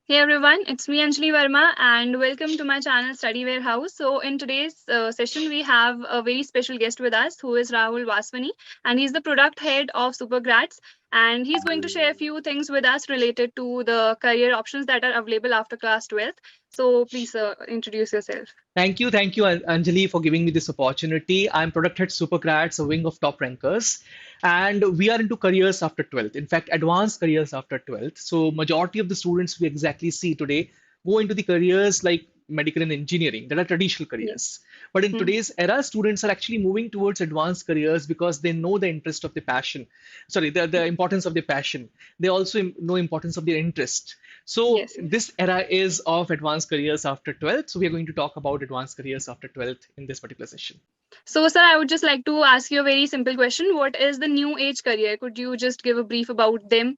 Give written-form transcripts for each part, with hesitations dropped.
Hey everyone, it's me Anjali Verma and welcome to my channel Study Warehouse. So in today's session we have a very special guest with us who is Rahul Vaswani, and he's the product head of Supergrads, and he's going to share a few things with us related to the career options that are available after class 12th. So please introduce yourself. Thank you, Anjali, for giving me this opportunity. I'm product head Supergrads, a wing of top rankers, and we are into careers after 12th. In fact, advanced careers after 12th. So majority of the students we exactly see today go into the careers like medical and engineering that are traditional Yeah. careers. But in Hmm. today's era, students are actually moving towards advanced careers because they know the interest of the passion. Sorry, the importance of the passion. They also know importance of their interest. So Yes, yes. this era is of advanced careers after 12th. So we are going to talk about advanced careers after 12th in this particular session. So sir, I would just like to ask you a very simple question. What is the new age career? Could you just give a brief about them,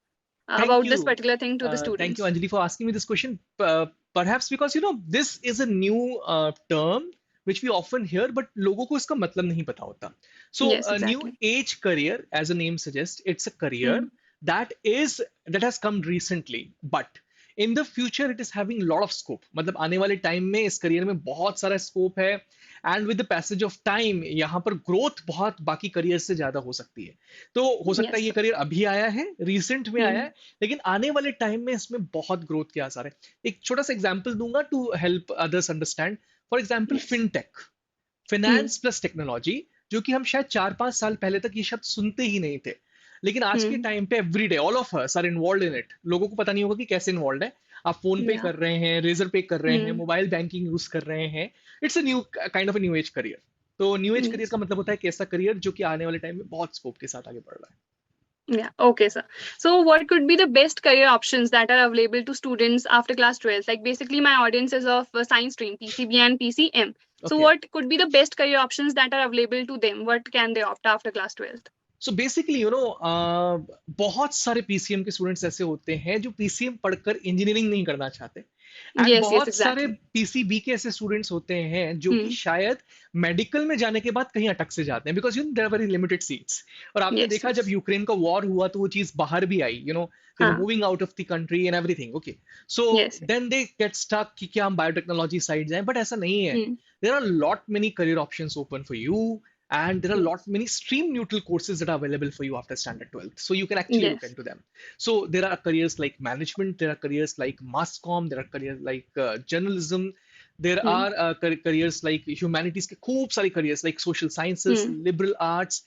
Thank about this you. particular thing to the Thank you, students? Anjali, for asking me this question. Perhaps because this is a new term which we often hear, but लोगों को इसका मतलब नहीं पता होता. So Yes, a new exactly. age career, as the name suggests, it's a career Hmm. that is that has come recently, but in the future it is having a lot of scope. मतलब आने वाले time में इस career में बहुत सारा scope है, and with the passage of time यहाँ पर ग्रोथ बहुत बाकी करियर से ज्यादा हो सकती है. तो हो सकता है Yes, ये sir. करियर अभी आया है, रिसेंट में आया Hmm. है, लेकिन आने वाले टाइम में इसमें बहुत ग्रोथ के आसार है. एक छोटा सा एग्जांपल दूंगा to help others understand. For example Yes. Fintech, Hmm. Finance plus technology, जो कि हम शायद 4-5 साल पहले तक ये शब्द सुनते ही नहीं थे. लेकिन आज के Hmm. टाइम पे every day all of us are involve in it. लोगों को पता नहीं होगा कि कैसे इन्वॉल्व है. आप फोन पे Yeah. कर रहे हैं, रेजर पे कर रहे हैं, Hmm. मोबाइल बैंकिंग यूज कर रहे हैं. It's a new kind of a new age career. तो न्यू एज करियर Yes. का मतलब होता है कि ऐसा करियर जो कि आने वाले टाइम में बहुत स्कोप के साथ आगे बढ़ रहा है. Yeah. Okay, sir. So, what could be the best career options that are available to students after class 12? Like, basically, my audience is of science stream, PCB and PCM. So, okay. what could be the best career options that are available to them? What can they opt after class 12th? So basically बहुत सारे PCM के students ऐसे होते हैं जो PCM पढ़कर engineering नहीं करना चाहते, एंड Yes, yes, बहुत सारे exactly. पीसीबी के ऐसे स्टूडेंट्स होते हैं जो कि Hmm. शायद मेडिकल में जाने के बाद कहीं अटक से जाते हैं, because there are very limited seats. और आपने Yes, देखा जब yes. यूक्रेन का वॉर हुआ तो वो चीज बाहर भी आई, they were Huh. Moving out of the country and everything. Okay. So Yes, yes. Then they get stuck कि क्या हम बायोटेक्नोलॉजी साइड जाएं, बट ऐसा नहीं है. Hmm. There are lot many career options open for you, and there are a lot Yes. many stream neutral courses that are available for you after standard 12th, so you can actually look Yes. into them. So there are careers like management, there are careers like mass comm, there are careers like journalism, there Hmm. are careers like humanities के खूब सारी careers like social sciences, Hmm. liberal arts.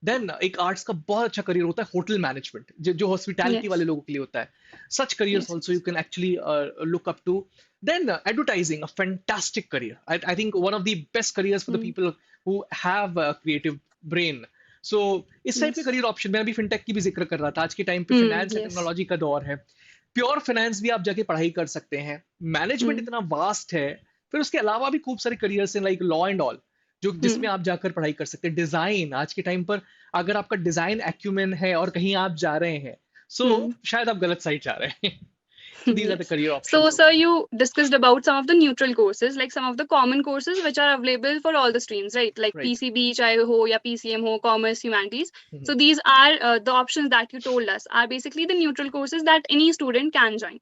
Then एक arts का बहुत अच्छा career होता है hotel management, जो हॉस्पिटैलिटी वाले Yes. लोगों के लिए होता है. Such careers Yes. Also you Yes. Can actually look up to. Then advertising, a fantastic career. I think one of the best careers for the Hmm. People who have creative brain. So इस type के Yes. Career option, मैं अभी fintech की भी जिक्र कर रहा था. आज के टाइम पे Hmm. Finance and Yes. Technology का दौर है. प्योर फाइनेंस भी आप जाके पढ़ाई कर सकते हैं. Management Hmm. इतना वास्ट है. फिर उसके अलावा भी खूब सारे करियर्स हैं लाइक लॉ एंड ऑल, जो जिसमें Hmm. आप जाकर पढ़ाई कर सकते हैं. डिजाइन, आज के टाइम पर अगर आपका डिजाइन एक्यूमेन है और कहीं आप जा रहे हैं, सो Hmm. शायद आप गलत साइड जा रहे हैं. So these are the Yes. Career So, options sir, open. you discussed about some of the neutral courses, like some of the common courses which are available for all the streams, right? Like right. PCB, चाहे हो या PCM हो, commerce, humanities. So these are the options that you told us are basically the neutral courses that any student can join,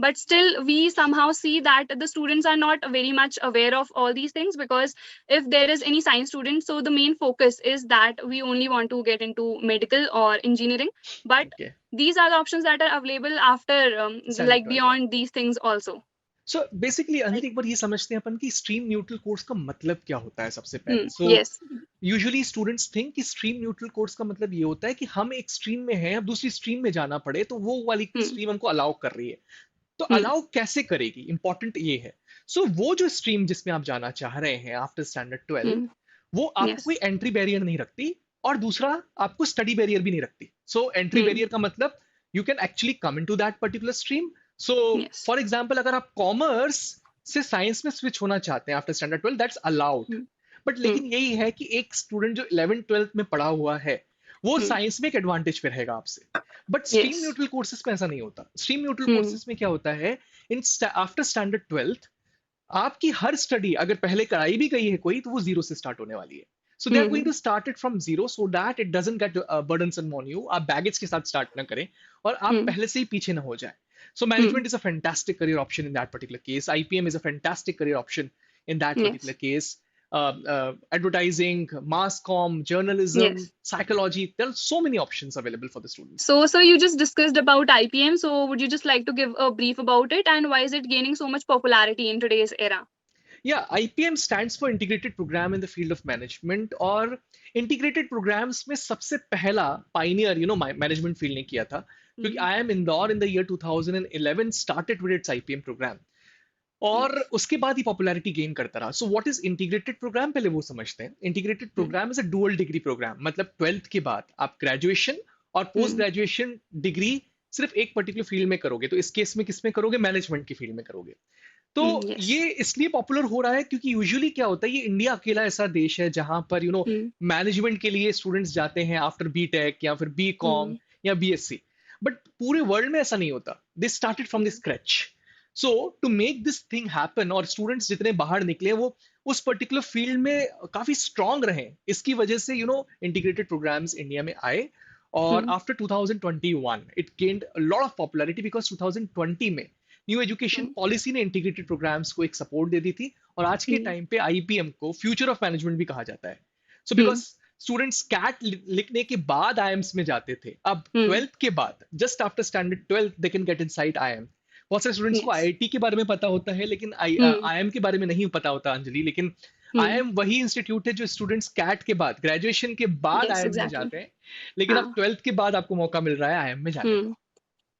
but still we somehow see that the students are not very much aware of all these things, because if there is any science student, so the main focus is that we only want to get into medical or engineering, but okay. these are the options that are available after standard like 12. beyond these things also. So basically Like, Anjali, एक बार ये समझते हैं अपन कि stream neutral course का मतलब क्या होता है सबसे पहले. सो yes. यूजुअली स्टूडेंट्स थिंक कि स्ट्रीम न्यूट्रल कोर्स का मतलब ये होता है कि हम एक स्ट्रीम में हैं, अब दूसरी स्ट्रीम में जाना पड़े तो वो वाली Hmm. स्ट्रीम हमको अलाउ कर रही है. तो Hmm. अलाउ कैसे करेगी, इंपॉर्टेंट ये है. सो वो जो स्ट्रीम जिसमें आप जाना चाह रहे हैं आफ्टर स्टैंडर्ड 12, Hmm. वो आपको कोई Yes. एंट्री बैरियर नहीं रखती, और दूसरा आपको स्टडी बैरियर भी नहीं रखती. So entry Hmm. बैरियर का मतलब you can actually come into that particular stream. So Yes. For example अगर आप कॉमर्स से साइंस में स्विच होना चाहते हैं after standard 12, that's allowed. Hmm. But Hmm. लेकिन यही है कि एक स्टूडेंट जो 11th 12th में पढ़ा हुआ है, वो Hmm. साइंस में एक एडवांटेज पे रहेगा आपसे. But stream Yes. Neutral courses में ऐसा नहीं होता. Stream neutral Hmm. कोर्सेज में क्या होता है, इन आफ्टर स्टैंडर्ड 12th आपकी हर स्टडी अगर पहले कराई भी गई है कोई, तो वो जीरो से स्टार्ट होने वाली है. So they are going Hmm. To start it from zero, so that it doesn't get burdensome on you. आप बैगेज के साथ स्टार्ट ना करें और आप Hmm. पहले से ही पीछे ना हो जाए. So management is a fantastic career option in that particular case. IPM is a fantastic career option in that particular Yes. case. Advertising, mass comm, journalism, Yes. psychology. There are so many options available for the students. So you just discussed about IPM. So would you just like to give a brief about it and why is it gaining so much popularity in today's era? Yeah, IPM stands for Integrated Program in the Field of Management और Integrated Programs में सबसे पहला pioneer, management field ने किया था क्योंकि Hmm. IIM Indore in the year 2011 started with its IPM program और Yes. उसके बाद ही पॉपुलैरिटी गेन करता रहा. So what is integrated programme, पहले वो समझते हैं. Integrated Hmm. Programme is a dual degree programme, मतलब 12th के बाद आप ग्रेजुएशन और पोस्ट Hmm. ग्रेजुएशन डिग्री सिर्फ एक पर्टिकुलर फील्ड में करोगे. तो इस केस में किस में करोगे? मैनेजमेंट की फील्ड में करोगे. तो Yes. ये इसलिए पॉपुलर हो रहा है क्योंकि यूजुअली क्या होता है, ये इंडिया अकेला ऐसा देश है जहां पर Hmm. मैनेजमेंट के लिए स्टूडेंट्स जाते हैं आफ्टर बीटेक या फिर बी कॉम Hmm. या बीएससी. बट पूरे वर्ल्ड में ऐसा नहीं होता. They started from the Hmm. Scratch. So to make this thing happen और स्टूडेंट्स जितने बाहर निकले वो उस पर्टिकुलर फील्ड में काफी स्ट्रांग रहे, इसकी वजह से इंटीग्रेटेड प्रोग्राम्स इंडिया में आए. और Hmm. After 2021 it gained a lot of popularity because 2020 में न्यू एजुकेशन Hmm. पॉलिसी ने इंटीग्रेटेड प्रोग्राम्स को एक सपोर्ट दे दी थी और आज के Hmm. टाइम पे आईपीएम को फ्यूचर ऑफ मैनेजमेंट भी कहा जाता है. So because Hmm. Students CAT लिखने के बाद आईएम्स में जाते थे, अब Hmm. 12th के बाद just after standard 12th they can get inside IIM. बहुत सारे स्टूडेंट्स को Yes. आईआईटी के बारे में पता होता है लेकिन Hmm. आईएम के बारे में नहीं पता होता अंजलि. लेकिन Hmm. आईएम वही इंस्टीट्यूट है जो स्टूडेंट्स कैट के बाद ग्रेजुएशन के बाद Yes, आईएम में exactly. जाते हैं. लेकिन अब Ah. 12th के बाद आपको मौका मिल रहा है आईएम में जाने Hmm. का.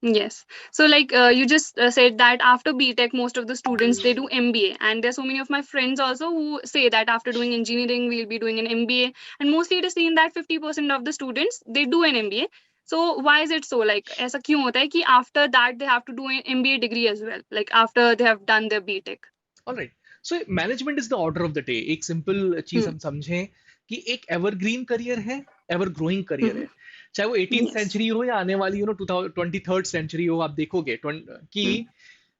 Yes. So like you just said that after BTech, most of the students they do MBA, and there's so many of my friends also who say that after doing engineering, we'll be doing an MBA, and mostly it is seen that 50% of the students they do an MBA. So why is it so? Like ऐसा क्यों होता है कि after that they have to do an MBA degree as well, like after they have done their BTech? Alright. So management is the order of the day. एक simple चीज Hmm. हम समझें कि एक एवरग्रीन करियर है, ever growing career Hmm. है. चाहे वो 18th Yes. सेंचुरी हो या आने वाली 23rd सेंचुरी हो, आप देखोगे कि Hmm.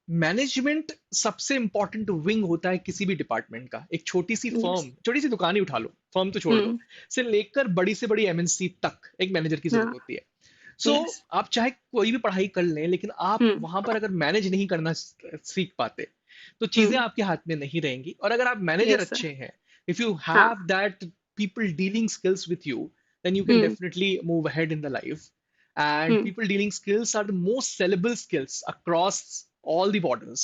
मैनेजमेंट सबसे इंपॉर्टेंट विंग होता है किसी भी डिपार्टमेंट का. एक छोटी सी Yes. फर्म, छोटी सी दुकान ही उठा लो, फर्म तो छोड़ दो, Hmm. से लेकर बड़ी से बड़ी एमएनसी तक एक मैनेजर की जरूरत Ah. होती है. सो Yes. आप चाहे कोई भी पढ़ाई कर लें लेकिन आप Hmm. वहां पर अगर मैनेज नहीं करना सीख पाते तो चीजें Hmm. आपके हाथ में नहीं रहेंगी. और अगर आप मैनेजर Yes, sir. अच्छे हैं, इफ यू हाँ. Have that people dealing skills with you, then you can Hmm. definitely move ahead in the life. And Hmm. people dealing skills are the most sellable skills across all the borders.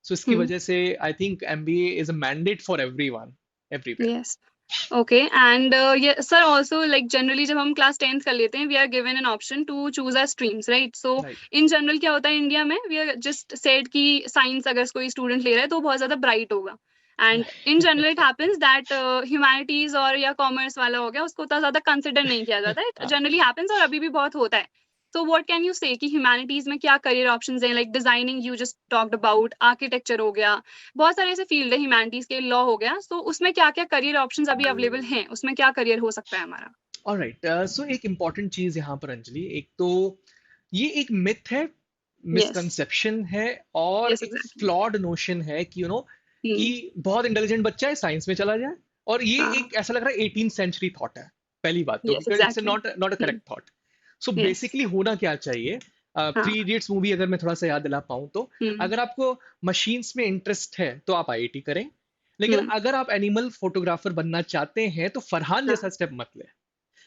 So इसकी Hmm. वजह से I think MBA is a mandate for everyone, everywhere. Yes. Okay. And yeah, sir, also like generally जब हम class 10th कर लेते हैं, we are given an option to choose our streams, right? So Right. in general क्या होता है India में, we are just said कि science अगर कोई student ले रहा है तो बहुत ज़्यादा bright होगा. And in general it happens that humanities और या commerce वाला हो गया उसको उतना ज़्यादा consider नहीं किया जाता है. It generally happens और अभी भी बहुत होता है. So what can you say कि humanities में क्या career options हैं, like designing you just talked about, architecture हो गया, बहुत सारे ऐसे फील्ड है ह्यूमैनिटीज के, लॉ हो गया, तो उसमें क्या क्या करियर ऑप्शंस अभी अवेलेबल हैं, उसमें क्या करियर हो सकता है हमारा? ऑलराइट. सो एक इम्पॉर्टेंट चीज यहाँ पर अंजलि, एक तो ये एक मिथ है, यस. मिसकंसेप्शन है और यस, एक एग्जैक्टली. फ्लॉड नोशन है कि कि हम्म. बहुत इंटेलिजेंट बच्चा है साइंस में चला जाए. और ये हाँ. एक ऐसा लग रहा है 18th सेंचुरी थॉट है, पहली बात तो, yes, because it's exactly. Not not a hmm. Correct thought. So yes. Basically होना क्या चाहिए, हाँ. 3 इडियट्स मूवी अगर मैं थोड़ा सा याद दिला पाऊँ तो, हम्म. अगर आपको मशीन्स में इंटरेस्ट है तो आप आईआईटी करें. लेकिन हम्म. अगर आप एनिमल फोटोग्राफर बनना चाहते हैं तो फरहान हाँ. जैसा स्टेप मत लें.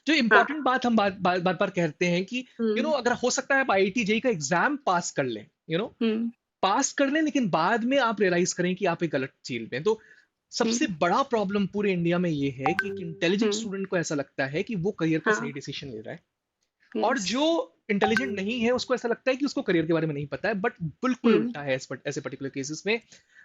जो इंपॉर्टेंट हाँ. बात हम बार बार बार कहते हैं कि हम्म. अगर हो सकता है आप आईआईटी जेई का एग्जाम पास कर लें, हम्म. पास कर लें, लेकिन बाद में आप रियलाइज करें कि आप एक गलत फील्ड में. तो सबसे हम्म. बड़ा प्रॉब्लम पूरे इंडिया में ये है कि इंटेलिजेंट हम्म. स्टूडेंट को ऐसा लगता है कि वो करियर का सही हाँ. डिसीजन ले रहा है, और यस. जो इंटेलिजेंट नहीं है उसको ऐसा लगता है कि उसको करियर के बारे में नहीं पता है. बट बिल्कुल हम्म. उल्टा है ऐसे पर्टिकुलर केसेस में.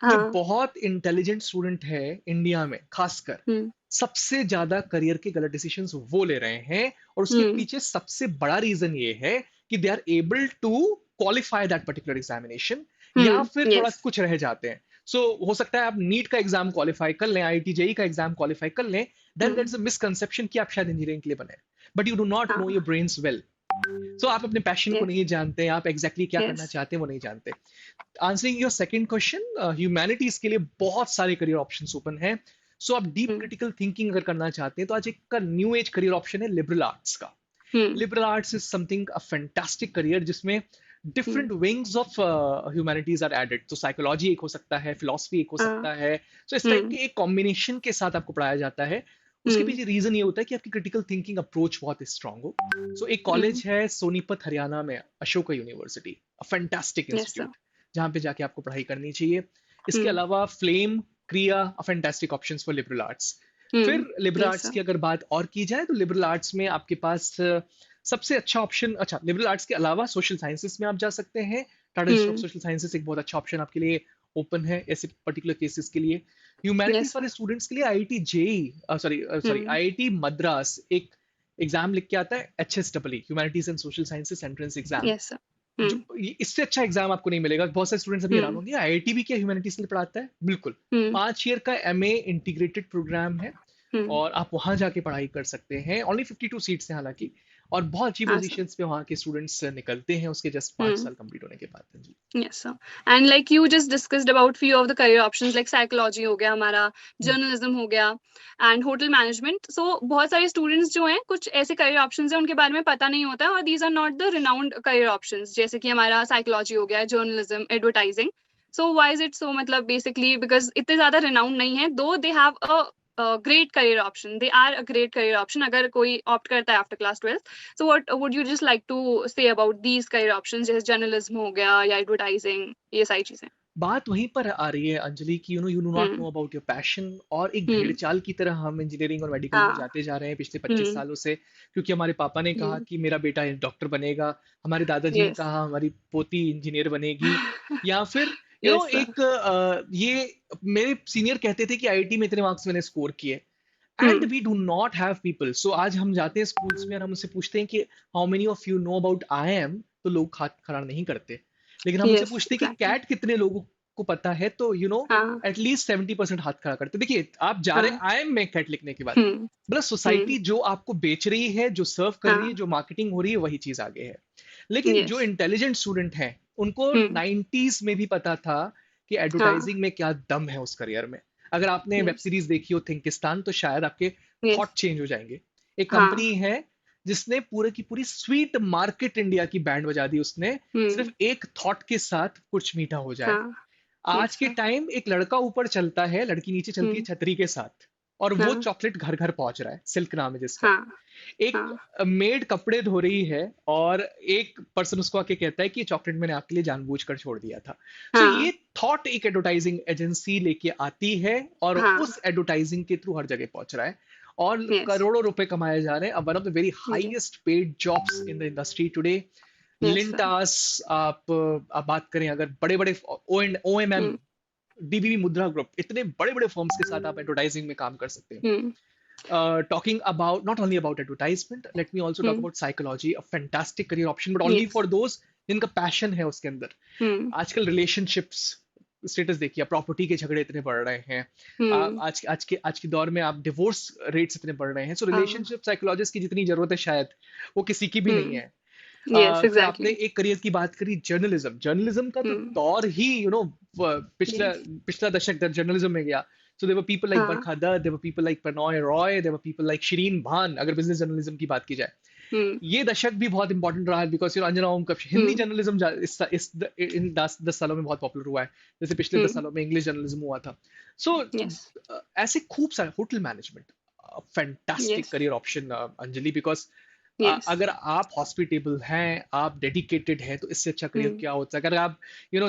जो हाँ. बहुत इंटेलिजेंट स्टूडेंट है इंडिया में खासकर, हम्म. सबसे ज्यादा करियर के गलत डिसीजंस वो ले रहे हैं. और उसके हम्म. पीछे सबसे बड़ा रीजन ये है कि they are able to qualify that particular examination, या फिर थोड़ा यस. कुछ रह जाते हैं. सो हो सकता है आप नीट का एग्जाम क्वालिफाई कर लें, आईआईटी जेई का एग्जाम क्वालिफाई कर लें, then hmm. That's a misconception कि आप शायद इंजीनियरिंग के लिए बने, but you do not know हाँ. Your brains well. सो आप अपने पैशन को यस. नहीं जानते, आप एग्जैक्टली क्या करना यस. चाहते हैं वो नहीं जानते. Answering your second question, humanities के लिए बहुत सारे करियर ऑप्शंस ओपन हैं. सो आप डीप हम्म. क्रिटिकल थिंकिंग अगर करना चाहते हैं तो आज एक का न्यू एज करियर ऑप्शन है लिबरल आर्ट्स का. Hmm. Liberal arts is something a fantastic career जिसमें different wings of humanities are added. तो साइकोलॉजी एक हो सकता है, फिलोसफी एक हो हाँ। सकता है। सो इस टाइप हम्म। के एक कॉम्बिनेशन के साथ आपको पढ़ाया जाता है। उसके हम्म। पीछे रीजन ये होता है कि आपकी क्रिटिकल थिंकिंग अप्रोच बहुत स्ट्रांग हो। सो एक हम्म। कॉलेज है सोनीपत हरियाणा में, Ashoka university, a fantastic yes sir. Institute, जहाँ पे जाके आपको पढ़ाई करनी चाहिए। इसके हम्म। अलावा FLAME, Krea, a fantastic options for liberal arts. फिर hmm. Liberal yes arts sir. की अगर बात और की जाए तो लिबरल आर्ट्स में आपके पास सबसे अच्छा ऑप्शन, अच्छा लिबरल आर्ट्स के अलावा सोशल साइंसेस में आप जा सकते हैं। Tata institute of hmm. Social sciences एक बहुत अच्छा ऑप्शन आपके लिए ओपन है ऐसे पर्टिकुलर केसेस के लिए। यस ह्यूमैनिटीज वाले सर। स्टूडेंट्स के लिए आईआईटी जेई, सॉरी सॉरी हम्म। आईआईटी मद्रास एक एग्जाम लिख के आता है, HSEE, humanities and social sciences entrance exam. Yes sir. जो हम्म। इससे अच्छा एग्जाम आपको नहीं मिलेगा। बहुत सारे स्टूडेंट्स अभी हैरान हम्म। होंगे, आईआईटी भी क्या ह्यूमैनिटीज के लिए पढ़ाता है? बिल्कुल। हम्म। 5 ईयर का एमए इंटीग्रेटेड प्रोग्राम है, हम्म। और आप वहां जाके पढ़ाई कर सकते हैं। ओनली 52 सीट्स हैं हालांकि, और बहुत अच्छी हाँ सर। पोजीशंस पे वहाँ के स्टूडेंट्स निकलते हैं उसके जस्ट 5 हम्म। साल कंप्लीट होने के बाद। जी। Yes, sir. And like you just discussed about few of the career options like psychology हो गया हमारा, हम्म, journalism हो गया, and hotel management. So बहुत सारे students जो हैं कुछ ऐसे career options हैं उनके बारे में पता नहीं होता है, और these are not the renowned career options जैसे कि हमारा psychology हो गया, journalism, advertising. So why is it so, मतलब basically because इतने ज़्यादा renowned नहीं है, though they have a great career option. They are a great career option अगर कोई opt करता है after class 12th. So what would you just like to say about these career options जैसे journalism हो गया या advertising, ये सारी चीजें? बात वहीं पर आ रही है अंजलि की, you do not hmm. Know about your passion, और एक भेड़ हम्म। चाल की तरह हम इंजीनियरिंग और मेडिकल में हाँ। जाते जा रहे हैं पिछले 25 हम्म। सालों से, क्योंकि हमारे पापा ने कहा हम्म। कि मेरा बेटा डॉक्टर बनेगा, हमारे दादाजी ने Yes. कहा हमारी पोती इंजीनियर बनेगी, या फिर Yes, sir. एक ये मेरे सीनियर कहते थे कि आईआईटी में इतने मार्क्स मैंने स्कोर किए। And hmm. We do not have people. So आज हम जाते हैं स्कूल्स में और हम उनसे पूछते हैं कि how many of you know about IIM, तो लोग हाथ खड़ा नहीं करते। लेकिन हम उनसे Yes, पूछते हैं कि exactly. कैट कितने लोगों को पता है, तो हाँ। एटलीस्ट 70% हाथ खड़ा करते। देखिए आप जा रहे हाँ। हैं IIM में कैट लिखने के बाद, हम्म। मतलब हम्म। सोसाइटी जो आपको बेच रही है, जो सर्व कर रही है, हाँ। जो मार्केटिंग हो रही है, वही चीज आगे है। लेकिन जो Yes. इंटेलिजेंट स्टूडेंट हैं उनको हम्म। 90s में भी पता था कि हाँ। एडवर्टाइजिंग में क्या दम है उस करियर में। अगर आपने वेब Yes. सीरीज देखी हो थिंकिस्तान, तो शायद आपके Yes. थॉट चेंज हो जाएंगे। एक हाँ। कंपनी है जिसने पूरे की पूरी स्वीट मार्केट इंडिया की बैंड बजा दी उसने, सिर्फ हम्म। एक थॉट के साथ कुछ मीठा हो जाए। हाँ। आज Yes, के sir. टाइम एक लड़का ऊपर चलता है, लड़की नीचे चलती है हम्म। छतरी के साथ, और वो हाँ। चॉकलेट घर घर पहुंच रहा है, सिल्क नाम है जिसका। हाँ। एक हाँ। मेड कपड़े धो रही है, और एक पर्सन उसको आके कहता है कि ये चॉकलेट मैंने आपके लिए जानबूझकर छोड़ दिया था। सो हाँ। ये थॉट एक एडवर्टाइजिंग एजेंसी लेके आती है, और हाँ। उस एडवर्टाइजिंग के थ्रू हर जगह पहुंच रहा है, और Yes. करोड़ों रुपए कमाए जा रहे हैं। वन ऑफ द वेरी जी। Highest paid jobs in the industry today. Yes, sir. Lintas, आप बात करें अगर बड़े बड़े OMM, हम्म। DBB मुद्रा ग्रुप, इतने बड़े बड़े फर्म्स के साथ आप एडवर्टाइजिंग में काम कर सकते हैं। हम्म। Talking about not only about advertisement, let me also talk hmm. about psychology, a fantastic career option, but only Yes. for those जिनका पैशन है उसके अंदर। हम्म। आजकल रिलेशनशिप्स स्टेटस देखिए, प्रॉपर्टी के झगड़े इतने बढ़ रहे हैं। हम्म। आज के दौर में आप डिवोर्स रेट्स इतने बढ़ रहे हैं, सो हाँ। रिलेशनशिप साइकोलॉजिस्ट की जितनी जरूरत है शायद वो किसी की भी नहीं हम्म। है। Yes, फिर आपने exactly. एक करियर की बात करी, जर्नलिज्म। जर्नलिज्म का तो हम्म। दौर ही पिछला Yes. पिछला दशक जर्नलिज्म में गया। So there were people like हाँ। Barkha Dutt, there were people like Prannoy Roy, there were people like Shireen Bhan, अगर बिजनेस जर्नलिज्म की बात की जाए। हम्म। ये दशक भी बहुत इंपॉर्टेंट रहा है, बिकॉज अंजना ओम कप हिंदी हम्म। जर्नलिज्म इन 10 सालों में बहुत पॉपुलर हुआ है, जैसे पिछले 10 हम्म। सालों में इंग्लिश जर्नलिज्म हुआ था। सो Yes. ऐसे खूब सारे, hotel management fantastic Yes. Career option Anjali, because Yes. अगर आप हॉस्पिटेबल हैं, आप डेडिकेटेड हैं, तो इससे अच्छा करियर हम्म। क्या होता है? अगर आप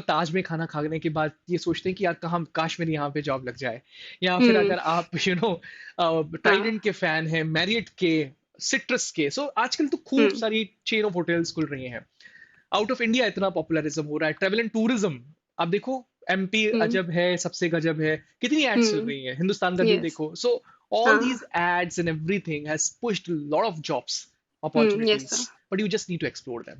ताज में खाना खाने के बाद ये सोचते हैं कि यार कहाँ काश मेरी यहाँ पे जॉब लग जाए, या फिर हम्म। अगर आप हाँ। ट्राइडेंट के फैन हैं, मैरियट के, सिट्रस के, सो आजकल तो खूब हम्म। सारी चेन ऑफ होटल्स खुल रही हैं। आउट ऑफ इंडिया इतना पॉपुलरिज्म हो रहा है, ट्रेवल एंड टूरिज्म। आप देखो MP हम्म। अजब है, सबसे गजब है, कितनी एड्स चल हम्म। रही हैं, हिंदुस्तान का व्यू Yes. देखो। सो all हाँ। these ads and everything has pushed a lot of jobs Yes, opportunities, sir. but you just need to explore them.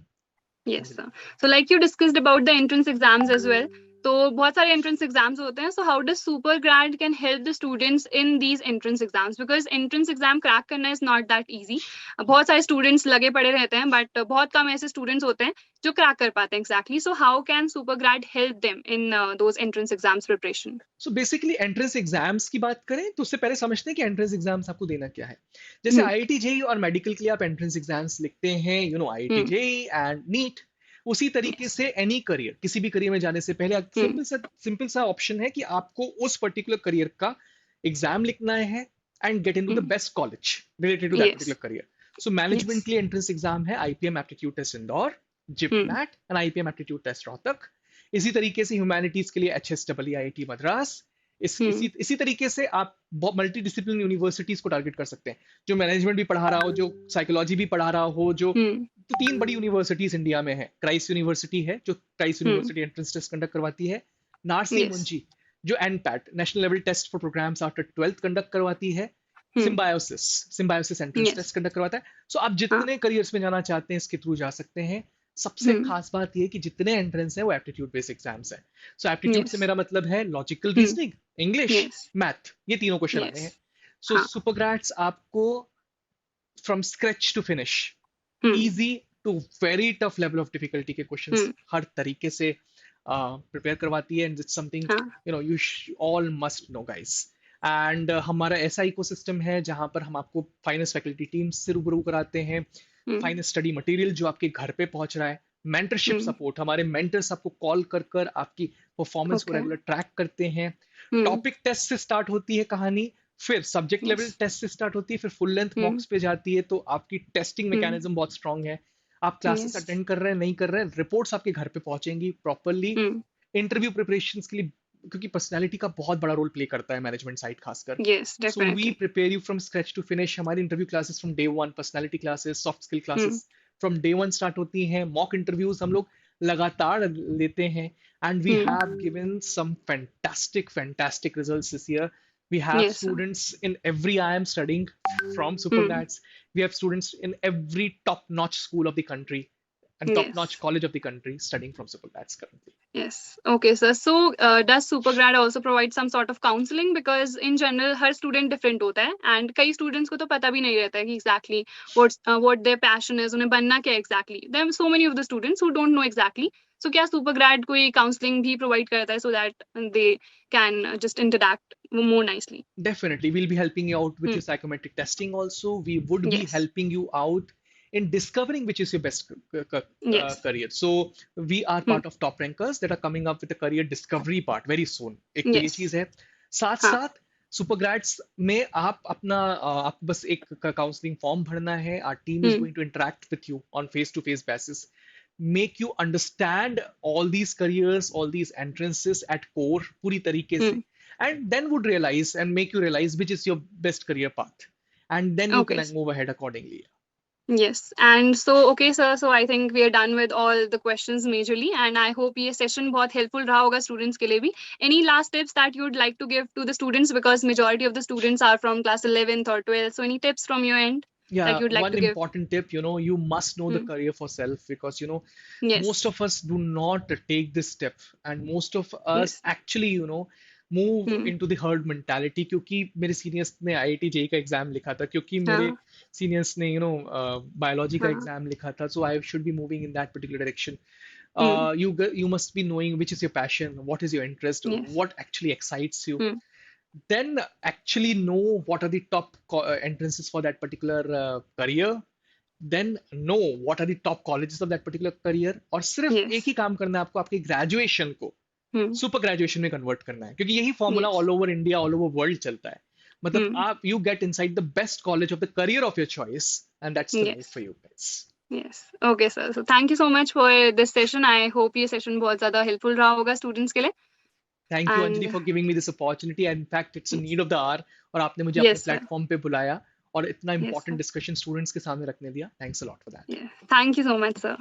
Yes, Anjali. sir. So like you discussed about the entrance exams as well. तो बहुत सारे entrance exams होते हैं. So how does super grad can help the students in these entrance exams? Because entrance exam crack करना is not that easy. बहुत सारे students लगे पड़े रहते हैं, but बहुत कम ऐसे students होते हैं जो crack कर पाते हैं exactly. So how can super grad help them in those entrance exams preparation? So basically entrance exams की बात करें तो उससे पहले समझते हैं कि एंट्रेंस एग्जाम्स आपको देना क्या है। जैसे हम्म। IIT JEE और मेडिकल के लिए आप एंट्रेंस एग्जाम्स लिखते हैं, IIT हम्म। JEE and NEET. उसी तरीके Yes. से एनी करियर, किसी भी करियर में जाने से पहले Hmm. सिंपल सा ऑप्शन है कि आपको उस पर्टिकुलर करियर का एग्जाम लिखना है and get into the Hmm. Best college related to that Yes. Particular career. So management Yes. के लिए एंट्रेंस एग्जाम है IPM aptitude test Indore, Hmm. JIPMAT and IPM aptitude test Rohtak. इसी तरीके से ह्यूमैनिटीज के लिए एचएसडब्ल्यू आईआईटी मद्रास. Hmm. इसी तरीके से आप मल्टी डिसिप्लिन यूनिवर्सिटीज को टारगेट कर सकते हैं, जो मैनेजमेंट भी पढ़ा रहा हो, जो साइकोलॉजी भी पढ़ा रहा हो, जो Hmm. तो 3 बड़ी यूनिवर्सिटीज इंडिया में है. क्राइस्ट यूनिवर्सिटी है जो Christ Hmm. University entrance test conduct करवाती है. नारसी Yes. मुंजी जो NPAT national level test for programmes after 12th conduct करवाती है. Hmm. Symbiosis Symbiosis entrance test Yes. Conduct करवाता है. सो आप हाँ. जितने करियर्स में जाना चाहते हैं इसके थ्रू जा सकते हैं. सबसे Hmm. खास बात यह कि जितने एंट्रेंस है वो एप्टीट्यूड बेस्ड एग्जाम्स है. सो एप्टीट्यूड से Yes. मेरा मतलब है logical Hmm. Reasoning, English, Yes. Math, ये तीनों क्वेश्चन आने हैं. Yes. सो हाँ. सुपरग्रेड्स आपको from scratch to finish, Hmm. Easy to very tough level of difficulty के क्वेश्चंस Hmm. हर तरीके से प्रिपेयर करवाती है. एंड इट्स समथिंग हाँ. You all must know guys. And हमारा ऐसा इकोसिस्टम है जहां पर हम आपको फाइनेंस फैकल्टी टीम से रूबरू कराते हैं, Hmm. फाइनेंस स्टडी मटेरियल जो आपके घर पे पहुंच रहा है, मेंटरशिप Hmm. सपोर्ट, हमारे मेंटर्स आपको कॉल कर कर आपकी परफॉर्मेंस को Okay. रेगुलर ट्रैक करते हैं. Hmm. टॉपिक टेस्ट से स्टार्ट होती है कहानी, फिर सब्जेक्ट लेवल Yes. टेस्ट से स्टार्ट होती है, फिर फुल लेंथ Hmm. मॉक्स पे जाती है. तो आपकी टेस्टिंग Hmm. मैकेनिज्म बहुत स्ट्रांग है. आप क्लासेस Yes. अटेंड कर रहे हैं नहीं कर रहे हैं, रिपोर्ट्स आपके घर पे पहुंचेंगी प्रॉपरली. Hmm. इंटरव्यू प्रिपरेशन के लिए, क्योंकि पर्सनैलिटी का बहुत बड़ा रोल प्ले करता है मैनेजमेंट साइड खासकर. Yes. So we Definitely. Prepare you from scratch to finish. हमारी interview classes from day one, personality classes, soft skill Hmm. Classes from day one start होती हैं. मॉक इंटरव्यूज हम लोग लगातार लेते हैं. And we Hmm. Have given some fantastic results this year. We have Yes, sir. students in every I am studying from Hmm. Supergrads. We have students in every top-notch school of the country and top-notch Yes. college of the country studying from Supergrads currently. Yes. Okay, sir. So, does Supergrad also provide some sort of counseling? Because in general, her student different होता है, and कई students को तो पता भी नहीं रहता है कि exactly what their passion is, उन्हें बनना क्या exactly. There are so many of the students who don't know exactly. So, क्या Supergrad कोई counseling भी provide करता है so that they can just interact more nicely? Definitely, we'll be helping you out with Hmm. your psychometric testing also. We would be Yes. helping you out in discovering which is your best Yes. career. So we are Hmm. part of top rankers that are coming up with the career discovery part very soon. एक तो ये Yes. चीज है. साथ हाँ. साथ सुपरग्रेड्स में आप अपना आपको बस एक काउंसलिंग फॉर्म भरना है. Our team is Hmm. going to interact with you on face-to-face basis, make you understand all these careers, all these entrances at core पूरी तरीके से, Hmm. and then would realize and make you realize which is your best career path, and then you Okay. can move ahead accordingly. Yes. And so, okay, sir. So I think we are done with all the questions majorly, and I hope ये session बहुत helpful रहा होगा students के लिए भी. Any last tips that you'd like to give to the students, because majority of the students are from class 11th or 12th. So any tips from your end that Yeah, you'd like one to give? important tip, you must know the Hmm. career for self, because Yes. most of us do not take this step, and most of us Yes. actually move Hmm. into the herd mentality. क्योंकि मेरे seniors ने IIT JEE का exam लिखा था, क्योंकि मेरे हाँ. Seniors ने बायोलॉजी का हाँ. एग्जाम लिखा था, so I should be moving in that particular direction. Hmm. You must be knowing which is your passion, what is your interest, Yes. what actually excites you. Hmm. Then actually know what are the top entrances for that particular career. Then know what are the top colleges of that particular career. और सिर्फ एक Yes. ही काम करना है आपको, आपके graduation को Hmm. Super graduation में कन्वर्ट करना है, क्योंकि यही formula Yes. All over India, all over world चलता है. मतलब Hmm. आप you get inside the best college of the career of your choice, and that's the move Yes. For you guys. Yes. Okay, sir. So thank you so much for this session. I hope ये session बहुत ज़्यादा helpful रहा होगा students के लिए. Thank you Anjali And for giving me this opportunity. In fact it's a yes. Need of the hour, और आपने मुझे अपने Yes, sir. प्लेटफॉर्म पे बुलाया और इतना Yes, important sir. Discussion students के सामने रखने दिया. Thanks a lot for that. Yeah. Thank you so much, sir.